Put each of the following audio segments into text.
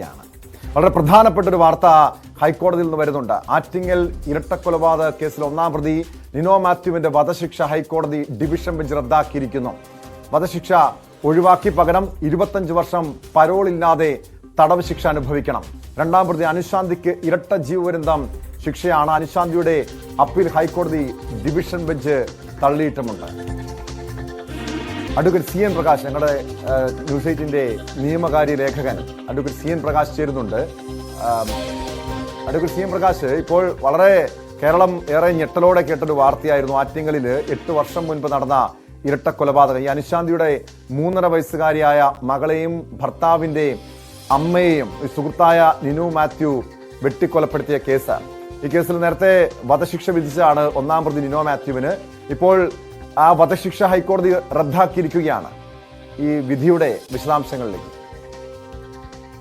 യാണ്. വളരെ പ്രധാനപ്പെട്ട ഒരു വാർത്ത ഹൈക്കോടതിയിൽ നിന്ന് വരുന്നുണ്ട്. ആറ്റിങ്ങൽ ഇരട്ടക്കൊലപാതക കേസിൽ ഒന്നാം പ്രതി നിനോ മാത്യുവിന്റെ വധശിക്ഷ ഹൈക്കോടതി ഡിവിഷൻ ബെഞ്ച് റദ്ദാക്കിയിരിക്കുന്നു. വധശിക്ഷ ഒഴിവാക്കി പകരം 25 വർഷം പരോളില്ലാതെ തടവ് ശിക്ഷ അനുഭവിക്കണം. രണ്ടാം പ്രതി അനുശാന്തിക്ക് ഇരട്ട ജീവപര്യന്തം ശിക്ഷയാണ്. അനുശാന്തിയുടെ അപ്പീൽ ഹൈക്കോടതി ഡിവിഷൻ ബെഞ്ച് തള്ളിയിട്ടുമുണ്ട്. അഡ്വക്കേറ്റ് സി എൻ പ്രകാശ്, ഞങ്ങളുടെ ന്യൂസ് 8-ന്റെ നിയമകാര്യ ലേഖകൻ അഡ്വക്കേറ്റ് സി എൻ പ്രകാശ് ചേരുന്നുണ്ട്. അഡ്വക്കേറ്റ് സി എൻ പ്രകാശ്, ഇപ്പോൾ വളരെ കേരളം ഏറെ ഞെട്ടലോടെ കേട്ടൊരു വാർത്തയായിരുന്നു. ആറ്റിങ്ങലിൽ 8 വർഷം മുൻപ് നടന്ന ഇരട്ട കൊലപാതകം. ഈ അനുശാന്തിയുടെ 3.5 വയസ്സുകാരിയായ മകളെയും ഭർത്താവിന്റെ അമ്മയെയും സുഹൃത്തായ നിനു മാത്യു വെട്ടിക്കൊലപ്പെടുത്തിയ കേസ്. ഈ കേസിൽ നേരത്തെ വധശിക്ഷ വിധിച്ചാണ് ഒന്നാം പ്രതി നിനോ മാത്യുവിന്. ഇപ്പോൾ ആ വധശിക്ഷ ഹൈക്കോടതി റദ്ദാക്കിയിരിക്കുകയാണ്. ഈ വിധിയുടെ വിശദാംശങ്ങളിലേക്ക്.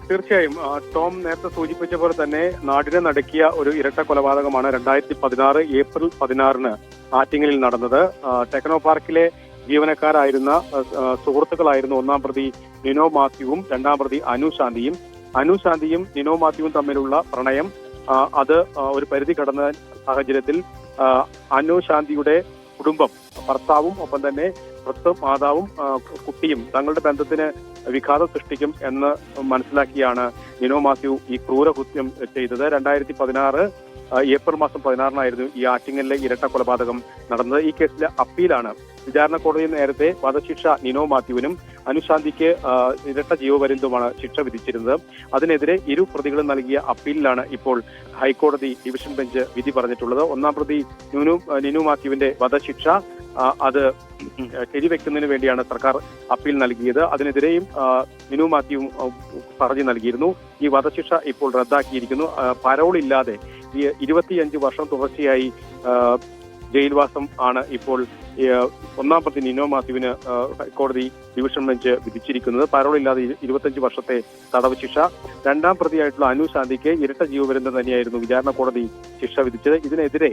തീർച്ചയായും ടോം നേരത്തെ സൂചിപ്പിച്ച പോലെ തന്നെ നാടിനെ നടുക്കിയ ഒരു ഇരട്ട കൊലപാതകമാണ് 2016 ഏപ്രിൽ 16 ആറ്റിങ്ങലിൽ നടന്നത്. ടെക്നോ പാർക്കിലെ ജീവനക്കാരായിരുന്ന സുഹൃത്തുക്കളായിരുന്നു ഒന്നാം പ്രതി നിനോ മാത്യുവും രണ്ടാം പ്രതി അനുശാന്തിയും നിനോ മാത്യുവും തമ്മിലുള്ള പ്രണയം അത് ഒരു പരിധി കടന്ന സാഹചര്യത്തിൽ അനുശാന്തിയുടെ കുടുംബം, ഭർത്താവും ഒപ്പം തന്നെ മാതാവും കുട്ടിയും തങ്ങളുടെ ബന്ധത്തിന് വിഘാതം സൃഷ്ടിക്കും എന്ന് മനസ്സിലാക്കിയാണ് നിനോ മാത്യു ഈ ക്രൂരകൃത്യം ചെയ്തത്. 2016 ഏപ്രിൽ മാസം 16 ഈ ആറ്റിങ്ങലിലെ ഇരട്ട കൊലപാതകം നടന്നത്. ഈ കേസിലെ അപ്പീലാണ് വിചാരണ കോടതി നേരത്തെ വധശിക്ഷ നിനോ മാത്യുവിനും അനുശാന്തിക്ക് ഇരട്ട ജീവപര്യന്തവുമാണ് ശിക്ഷ വിധിച്ചിരുന്നത്. അതിനെതിരെ ഇരു പ്രതികളും നൽകിയ അപ്പീലിലാണ് ഇപ്പോൾ ഹൈക്കോടതി ഡിവിഷൻ ബെഞ്ച് വിധി പറഞ്ഞിട്ടുള്ളത്. ഒന്നാം പ്രതി നിനു മാത്യുവിന്റെ വധശിക്ഷ അത് ശരിവെക്കുന്നതിന് വേണ്ടിയാണ് സർക്കാർ അപ്പീൽ നൽകിയത്. അതിനെതിരെയും നിനു മാത്യുവും ഹർജി നൽകിയിരുന്നു. ഈ വധശിക്ഷ ഇപ്പോൾ റദ്ദാക്കിയിരിക്കുന്നു. പരോളില്ലാതെ ഈ 25 വർഷം തുടർച്ചയായി ജയിൽവാസം ആണ് ഇപ്പോൾ ഒന്നാം പ്രതി നിനോ മാത്യുവിന് ഹൈക്കോടതി ഡിവിഷൻ ബെഞ്ച് വിധിച്ചിരിക്കുന്നത്. പരോളില്ലാതെ 25 വർഷത്തെ തടവ് ശിക്ഷ. രണ്ടാം പ്രതിയായിട്ടുള്ള അനുശാന്തിക്ക് ഇരട്ട ജീവപര്യന്തം തന്നെയായിരുന്നു വിചാരണ കോടതി ശിക്ഷ വിധിച്ചത്. ഇതിനെതിരെ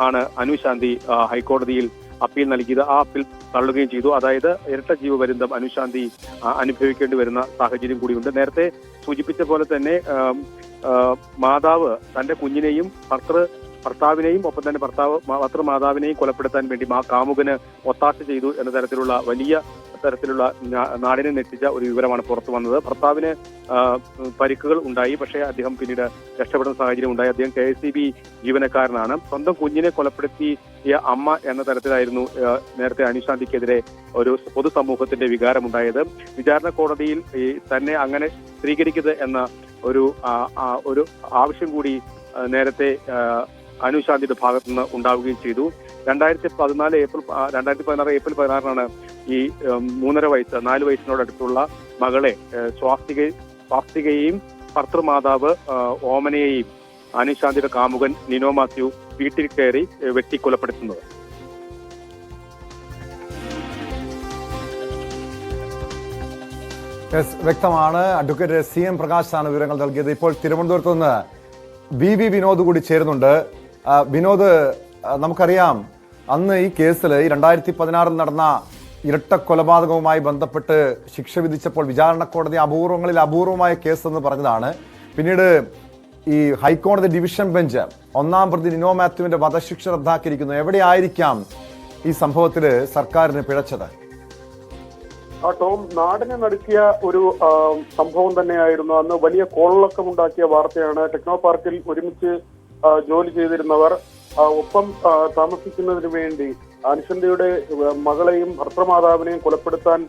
ആണ് അനുശാന്തി ഹൈക്കോടതിയിൽ അപ്പീൽ നൽകിയത്. ആ അപ്പീൽ തള്ളുകയും ചെയ്തു. അതായത് ഇരട്ട ജീവപര്യന്തം അനുശാന്തി അനുഭവിക്കേണ്ടി വരുന്ന സാഹചര്യം കൂടിയുണ്ട്. നേരത്തെ സൂചിപ്പിച്ച പോലെ തന്നെ മാതാവ് തന്റെ കുഞ്ഞിനെയും ഭർത്താവിനെയും ഒപ്പം തന്നെ ഭർത്തൃമാതാവിനെയും കൊലപ്പെടുത്താൻ വേണ്ടി കാമുകന് ഒത്താശ ചെയ്തു എന്ന തരത്തിലുള്ള വലിയ നാടിനെ ഞെട്ടിച്ച ഒരു വിവരമാണ് പുറത്തു വന്നത്. ഭർത്താവിന് പരിക്കുകൾ ഉണ്ടായി, പക്ഷേ അദ്ദേഹം പിന്നീട് രക്ഷപ്പെടുന്ന സാഹചര്യം ഉണ്ടായി. അദ്ദേഹം KSEB ജീവനക്കാരനാണ്. സ്വന്തം കുഞ്ഞിനെ കൊലപ്പെടുത്തിയ അമ്മ എന്ന തരത്തിലായിരുന്നു നേരത്തെ അനുശാന്തിക്കെതിരെ ഒരു പൊതുസമൂഹത്തിന്റെ വികാരമുണ്ടായത്. വിചാരണ കോടതിയിൽ തന്നെ അങ്ങനെ സ്ത്രീകരിക്കരുത് എന്ന ഒരു ആവശ്യം കൂടി നേരത്തെ അനുശാന്തിയുടെ ഭാഗത്തുനിന്ന് ഉണ്ടാവുകയും ചെയ്തു. 2016 ഏപ്രിൽ 16 ഈ 3.5 വയസ്സ് 4 വയസ്സിനോടടുത്തുള്ള മകളെ സ്വാസ്തികയെയും ഭർത്തൃമാതാവ് ഓമനയെയും അനുശാന്തിയുടെ കാമുകൻ നിനോ മാത്യു വീട്ടിൽ കയറി വെട്ടിക്കൊലപ്പെടുത്തുന്നത്. വ്യക്തമാണ്. അഡ്വക്കേറ്റ് സി എം പ്രകാശാണ് വിവരങ്ങൾ നൽകിയത്. ഇപ്പോൾ തിരുവനന്തപുരത്ത് നിന്ന് VV വിനോദ് കൂടി ചേരുന്നുണ്ട്. വിനോദ്, നമുക്കറിയാം അന്ന് ഈ കേസിൽ 2016 നടന്ന ഇരട്ട കൊലപാതകവുമായി ബന്ധപ്പെട്ട് ശിക്ഷ വിധിച്ചപ്പോൾ വിചാരണ കോടതി അപൂർവമായ കേസ് എന്ന് പറഞ്ഞതാണ്. പിന്നീട് ഈ ഹൈക്കോടതി ഡിവിഷൻ ബെഞ്ച് ഒന്നാം പ്രതി നിനോ മാത്യുവിന്റെ വധശിക്ഷ റദ്ദാക്കിയിരിക്കുന്നു. എവിടെയായിരിക്കാം ഈ സംഭവത്തിൽ സർക്കാരിന് പിഴച്ചത്? ടോം, നാടിനെ നടുക്കിയ ഒരു സംഭവം തന്നെയായിരുന്നു. അന്ന് വലിയ കോളിളക്കമുണ്ടാക്കിയ വാർത്തയാണ്. ടെക്നോ പാർക്കിൽ ഒരുമിച്ച് ജോലി ചെയ്തിരുന്നവർ ഒപ്പം താമസിക്കുന്നതിന് വേണ്ടി അനുശാന്തിയുടെ മകളെയും ഭർത്തൃമാതാവിനെയും കൊലപ്പെടുത്താൻ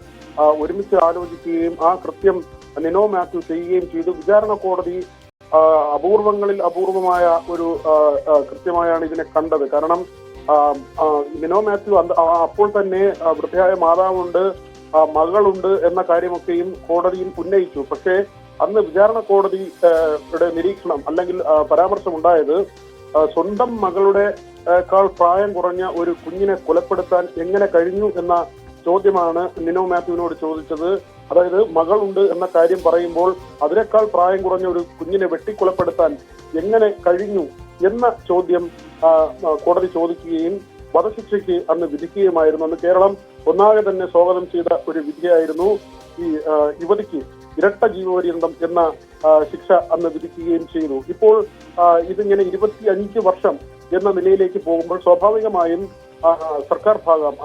ഒരുമിച്ച് ആലോചിക്കുകയും ആ കൃത്യം നിനോ മാത്യു ചെയ്യുകയും ചെയ്തു. വിചാരണ കോടതി അപൂർവങ്ങളിൽ അപൂർവമായ ഒരു കൃത്യമായാണ് ഇതിനെ കണ്ടത്. കാരണം നിനോ മാത്യു അപ്പോൾ തന്നെ വൃദ്ധയായ മാതാവുണ്ട്, മകളുണ്ട് എന്ന കാര്യമൊക്കെയും കോടതിയിൽ ഉന്നയിച്ചു. പക്ഷേ അന്ന് വിചാരണ കോടതിയുടെ നിരീക്ഷണം അല്ലെങ്കിൽ പരാമർശം ഉണ്ടായത് സ്വന്തം മകളുടെ പ്രായം കുറഞ്ഞ ഒരു കുഞ്ഞിനെ കൊലപ്പെടുത്താൻ എങ്ങനെ കഴിഞ്ഞു എന്ന ചോദ്യമാണ് നിനോ മാത്യുവിനോട് ചോദിച്ചത്. അതായത് മകളുണ്ട് എന്ന കാര്യം പറയുമ്പോൾ അതിനേക്കാൾ പ്രായം കുറഞ്ഞ ഒരു കുഞ്ഞിനെ വെട്ടിക്കൊലപ്പെടുത്താൻ എങ്ങനെ കഴിഞ്ഞു എന്ന ചോദ്യം കോടതി ചോദിക്കുകയും വധശിക്ഷയ്ക്ക് അന്ന് വിധിക്കുകയുമായിരുന്നു. അന്ന് കേരളം ഒന്നാകെ തന്നെ സ്വാഗതം ചെയ്ത ഒരു വിധിയായിരുന്നു. ഈ യുവതിക്ക് ഇരട്ട ജീവപര്യന്തം എന്ന ശിക്ഷ അന്ന് വിധിക്കുകയും ചെയ്തു. ഇപ്പോൾ ഇതിങ്ങനെ 25 വർഷം എന്ന നിലയിലേക്ക് പോകുമ്പോൾ സ്വാഭാവികമായും സർക്കാർ ഭാഗം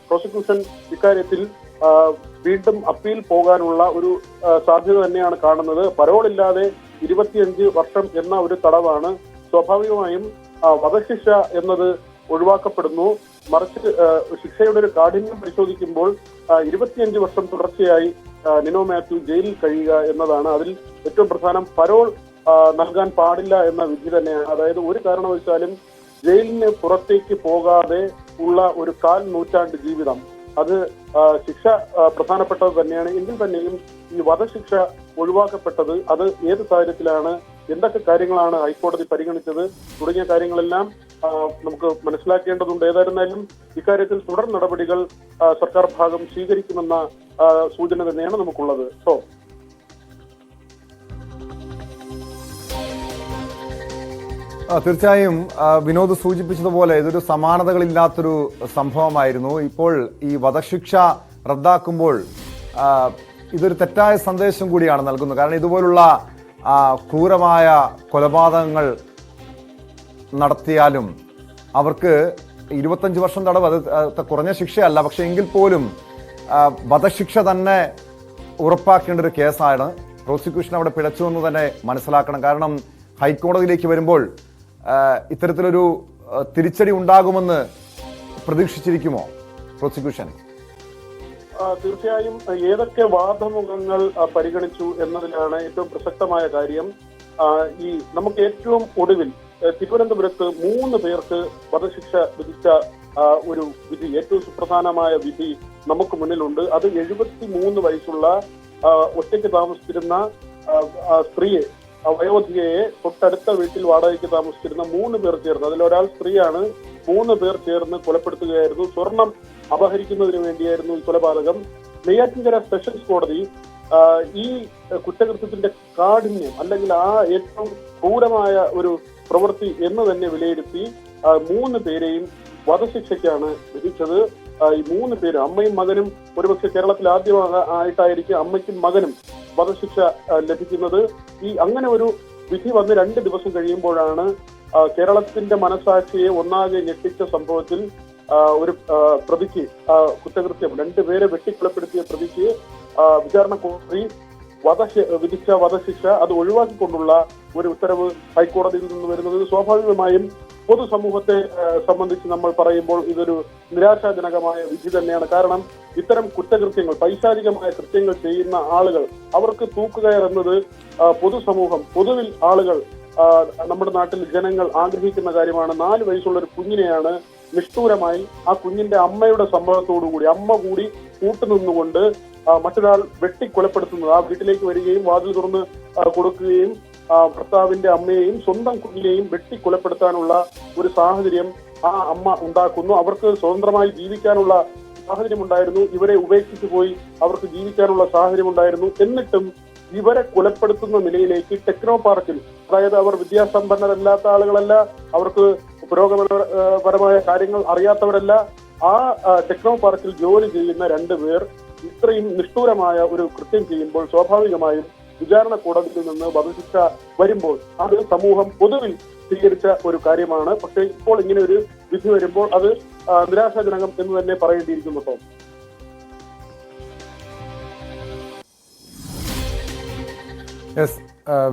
പ്രോസിക്യൂഷൻ ഇക്കാര്യത്തിൽ വീണ്ടും അപ്പീൽ പോകാനുള്ള ഒരു സാധ്യത തന്നെയാണ് കാണുന്നത്. പരോളില്ലാതെ 25 വർഷം എന്ന ഒരു തടവാണ്. സ്വാഭാവികമായും വധശിക്ഷ എന്നത് ഒഴിവാക്കപ്പെടുന്നു. മറിച്ച് ശിക്ഷയുടെ ഒരു കാഠിന്യം പരിശോധിക്കുമ്പോൾ 25 വർഷം തുടർച്ചയായി നിനോ മാത്യു ജയിലിൽ കഴിയുക എന്നതാണ്. അതിൽ ഏറ്റവും പ്രധാനം പരോൾ നൽകാൻ പാടില്ല എന്ന വിധി തന്നെയാണ്. അതായത് ഒരു കാരണവശാലും ജയിലിന് പുറത്തേക്ക് പോകാതെ ഉള്ള ഒരു 1/4 നൂറ്റാണ്ട് ജീവിതം, അത് ശിക്ഷ പ്രധാനപ്പെട്ടത് തന്നെയാണ്. എങ്കിൽ തന്നെയും ഈ വധശിക്ഷ ഒഴിവാക്കപ്പെട്ടത് അത് ഏത് സാഹചര്യത്തിലാണ്, എന്തൊക്കെ കാര്യങ്ങളാണ് ഹൈക്കോടതി പരിഗണിച്ചത് തുടങ്ങിയ കാര്യങ്ങളെല്ലാം നമുക്ക് മനസ്സിലാക്കേണ്ടതുണ്ട്. ഏതായിരുന്നാലും ഇക്കാര്യത്തിൽ തുടർ നടപടികൾ സർക്കാർ ഭാഗം സ്വീകരിക്കുമെന്ന സൂചന തന്നെയാണ് നമുക്കുള്ളത്. തീർച്ചയായും വിനോദ് സൂചിപ്പിച്ചതുപോലെ ഇതൊരു സമാനതകളില്ലാത്തൊരു സംഭവമായിരുന്നു. ഇപ്പോൾ ഈ വധശിക്ഷ റദ്ദാക്കുമ്പോൾ ഇതൊരു തെറ്റായ സന്ദേശം കൂടിയാണ് നൽകുന്നത്. കാരണം ഇതുപോലുള്ള ക്രൂരമായ കൊലപാതകങ്ങൾ നടത്തിയാലും അവർക്ക് 25 വർഷം തടവ്, അത് കുറഞ്ഞ ശിക്ഷയല്ല, പക്ഷെ എങ്കിൽ പോലും വധശിക്ഷ തന്നെ ഉറപ്പാക്കേണ്ട ഒരു കേസാണ്. പ്രോസിക്യൂഷൻ അവിടെ പിഴച്ചു എന്ന് തന്നെ മനസ്സിലാക്കണം. കാരണം ഹൈക്കോടതിയിലേക്ക് വരുമ്പോൾ ഇത്തരത്തിലൊരു തിരിച്ചടി ഉണ്ടാകുമെന്ന് പ്രതീക്ഷിച്ചിരിക്കുമോ പ്രോസിക്യൂഷൻ? തീർച്ചയായും ഏതൊക്കെ വാദമുഖങ്ങൾ പരിഗണിച്ചു എന്നതിലാണ് ഏറ്റവും പ്രസക്തമായ കാര്യം. നമുക്ക് ഏറ്റവും ഒടുവിൽ തിരുവനന്തപുരത്ത് 3 പേർക്ക് വധശിക്ഷ വിധിച്ച ഒരു വിധി, ഏറ്റവും സുപ്രധാനമായ വിധി നമുക്ക് മുന്നിലുണ്ട്. അത് 73 വയസ്സുള്ള ഒറ്റയ്ക്ക് താമസിച്ചിരുന്ന സ്ത്രീയെ, വയോധികയെ തൊട്ടടുത്ത വീട്ടിൽ വാടകയ്ക്ക് താമസിച്ചിരുന്ന 3 പേർ ചേർന്ന്, അതിലൊരാൾ സ്ത്രീയാണ്, 3 പേർ ചേർന്ന് കൊലപ്പെടുത്തുകയായിരുന്നു. സ്വർണം അപഹരിക്കുന്നതിന് വേണ്ടിയായിരുന്നു ഈ കൊലപാതകം. നെയ്യാറ്റിൻകര സെഷൻസ് കോടതി ഈ കുറ്റകൃത്യത്തിന്റെ കാഠിന്യം, അല്ലെങ്കിൽ ഏറ്റവും ക്രൂരമായ ഒരു പ്രവൃത്തി എന്ന് തന്നെ വിലയിരുത്തി 3 പേരെയും വധശിക്ഷയ്ക്കാണ് വിധിച്ചത്. ഈ 3 പേര്, അമ്മയും മകനും, ഒരുപക്ഷെ കേരളത്തിൽ ആദ്യമായിട്ടായിരിക്കും അമ്മയ്ക്കും മകനും വധശിക്ഷ ലഭിക്കുന്നത്. അങ്ങനെ ഒരു വിധി വന്ന് 2 ദിവസം കഴിയുമ്പോഴാണ് കേരളത്തിന്റെ മനസാക്ഷിയെ ഒന്നാകെ ഞെട്ടിച്ച സംഭവത്തിൽ ഒരു പ്രതിക്ക്, കുറ്റകൃത്യം 2 പേരെ വെട്ടിക്കൊലപ്പെടുത്തിയ പ്രതിക്ക് വിചാരണ കോടതി വിധിച്ച വധശിക്ഷ അത് ഒഴിവാക്കിക്കൊണ്ടുള്ള ഒരു ഉത്തരവ് ഹൈക്കോടതിയിൽ നിന്ന് വരുന്നത് സ്വാഭാവികമായും പൊതുസമൂഹത്തെ സംബന്ധിച്ച് നമ്മൾ പറയുമ്പോൾ ഇതൊരു നിരാശാജനകമായ വിധി തന്നെയാണ്. കാരണം ഇത്തരം കുറ്റകൃത്യങ്ങൾ, പൈശാചികമായ കൃത്യങ്ങൾ ചെയ്യുന്ന ആളുകൾ, അവർക്ക് തൂക്കുകയർ എന്നത് പൊതുസമൂഹം, പൊതുവിൽ ആളുകൾ, നമ്മുടെ നാട്ടിൽ ജനങ്ങൾ ആഗ്രഹിക്കുന്ന കാര്യമാണ്. 4 വയസ്സുള്ള ഒരു കുഞ്ഞിനെയാണ് നിഷ്ഠൂരമായി ആ കുഞ്ഞിന്റെ അമ്മയുടെ സമ്മതത്തോടുകൂടി, അമ്മ കൂടി കൂട്ടുനിന്നുകൊണ്ട് മറ്റൊരാൾ വെട്ടിക്കൊലപ്പെടുത്തുന്നത്. ആ വീട്ടിലേക്ക് വരികയും വാതിൽ തുറന്ന് കൊടുക്കുകയും ഭർത്താവിന്റെ അമ്മയെയും സ്വന്തം കുഞ്ഞിനെയും വെട്ടിക്കൊലപ്പെടുത്താനുള്ള ഒരു സാഹചര്യം ആ അമ്മ ഉണ്ടാക്കുന്നു. അവർക്ക് സ്വതന്ത്രമായി ജീവിക്കാനുള്ള സാഹചര്യം ഉണ്ടായിരുന്നു. ഇവരെ ഉപേക്ഷിച്ചു പോയി അവർക്ക് ജീവിക്കാനുള്ള സാഹചര്യം ഉണ്ടായിരുന്നു. എന്നിട്ടും ഇവരെ കൊലപ്പെടുത്തുന്ന നിലയിലേക്ക് ടെക്നോ പാർക്കിൽ, അതായത് അവർ വിദ്യാസമ്പന്നരല്ലാത്ത ആളുകളല്ല, അവർക്ക് പുരോഗമനപരമായ കാര്യങ്ങൾ അറിയാത്തവരല്ല, ആ ടെക്നോ പാർക്കിൽ ജോലി ചെയ്യുന്ന 2 പേർ ഇത്രയും നിഷ്ഠൂരമായ ഒരു കൃത്യം ചെയ്യുമ്പോൾ സ്വാഭാവികമായും വിചാരണ കോടതിയിൽ നിന്ന് വധശിക്ഷ വരുമ്പോൾ അത് സമൂഹം പൊതുവിൽ സ്വീകരിച്ച ഒരു കാര്യമാണ്. പക്ഷേ ഇപ്പോൾ ഇങ്ങനെ ഒരു വിധി വരുമ്പോൾ അത് നിരാശാജനകം എന്ന് തന്നെ പറയേണ്ടിയിരിക്കുന്നു.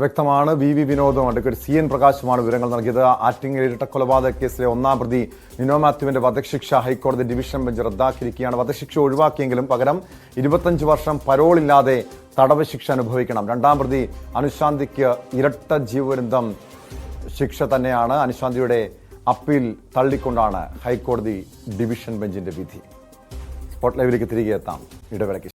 വ്യക്തമാണ്. വി വിനോദും അഡ്വക്കേറ്റ് CN പ്രകാശുമാണ് വിവരങ്ങൾ നൽകിയത്. ആറ്റിങ്ങൽ ഇരട്ടക്കൊലപാതക കേസിലെ 1-ാം പ്രതി നിനോ മാത്യുവിന്റെ വധശിക്ഷ ഹൈക്കോടതി ഡിവിഷൻ ബെഞ്ച് റദ്ദാക്കിയിരിക്കുകയാണ്. വധശിക്ഷ ഒഴിവാക്കിയെങ്കിലും പകരം 25 വർഷം പരോളില്ലാതെ തടവ് ശിക്ഷ അനുഭവിക്കണം. 2-ാം പ്രതി അനുശാന്തിക്ക് ഇരട്ട ജീവപര്യന്തം ശിക്ഷ തന്നെയാണ്. അനുശാന്തിയുടെ അപ്പീൽ തള്ളിക്കൊണ്ടാണ് ഹൈക്കോടതി ഡിവിഷൻ ബെഞ്ചിന്റെ വിധി. സ്പോട്ട് ലൈവിലേക്ക് തിരികെ എത്താം ഇടവേളയ്ക്ക്.